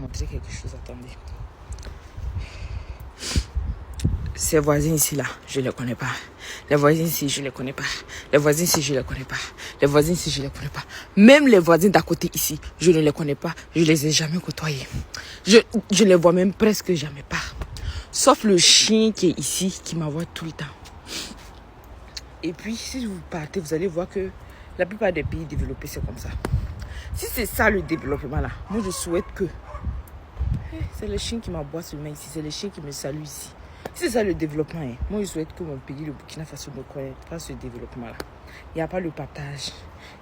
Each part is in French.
montrer quelque chose, attendez. Ces voisins ici, là, je ne les connais pas. Les voisins ici, je ne les connais pas. Les voisins ici, je ne les connais pas. Les voisins ici, je ne les connais pas. Même les voisins d'à côté ici, je ne les connais pas. Je ne les ai jamais côtoyés. Je les vois même presque jamais pas. Sauf le chien qui est ici, qui m'envoie tout le temps. Et puis, si vous partez, vous allez voir que la plupart des pays développés, c'est comme ça. Si c'est ça le développement là, moi je souhaite que... C'est le chien qui m'aboie seulement ici, c'est le chien qui me salue ici. Si c'est ça le développement, moi je souhaite que mon pays, le Burkina Faso, ne connaisse pas ce développement là. Il n'y a pas le partage,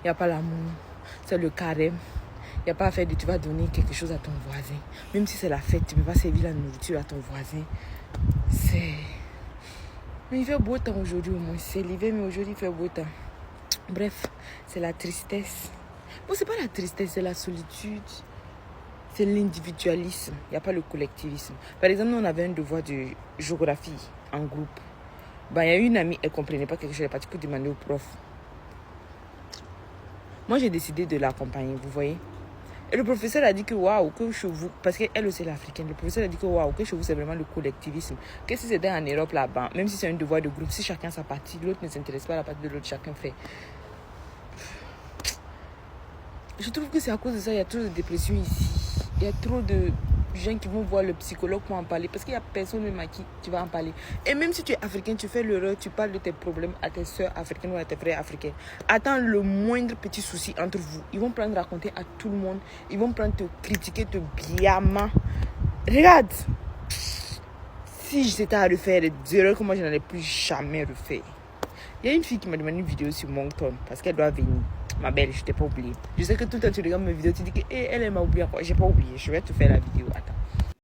il n'y a pas l'amour, c'est le carême. Il n'y a pas à faire de tu vas donner quelque chose à ton voisin. Même si c'est la fête, tu ne peux pas servir la nourriture à ton voisin. C'est... Mais il fait beau temps aujourd'hui au moins. C'est l'hiver, mais aujourd'hui il fait beau temps. Bref, c'est la tristesse. Bon, c'est pas la tristesse, c'est la solitude. C'est l'individualisme. Il n'y a pas le collectivisme. Par exemple, nous, on avait un devoir de géographie en groupe. Il y a une amie, elle ne comprenait pas quelque chose. Elle est partie pour demander au prof. Moi, j'ai décidé de l'accompagner, vous voyez. Et le professeur a dit que waouh, que chez vous, parce qu'elle aussi est l'africaine, le professeur a dit que waouh, que chez vous, c'est vraiment le collectivisme. Que si c'était en Europe là-bas, même si c'est un devoir de groupe, si chacun sa partie, l'autre ne s'intéresse pas à la partie de l'autre, chacun fait. Je trouve que c'est à cause de ça, il y a trop de dépression ici. Il y a trop de gens qui vont voir le psychologue pour en parler. Parce qu'il n'y a personne même à qui tu vas en parler. Et même si tu es africain, tu fais l'erreur, tu parles de tes problèmes à tes soeurs africaines ou à tes frères africains. Attends le moindre petit souci entre vous. Ils vont prendre raconter à tout le monde. Ils vont prendre te critiquer, te biama. Regarde. Si j'étais à refaire des erreurs que moi je n'allais plus jamais refaire. Il y a une fille qui m'a demandé une vidéo sur Moncton parce qu'elle doit venir. Ma belle, je t'ai pas oublié. Je sais que tout le temps tu regardes mes vidéos, tu dis que elle m'a oublié encore. J'ai pas oublié. Je vais te faire la vidéo. Attends.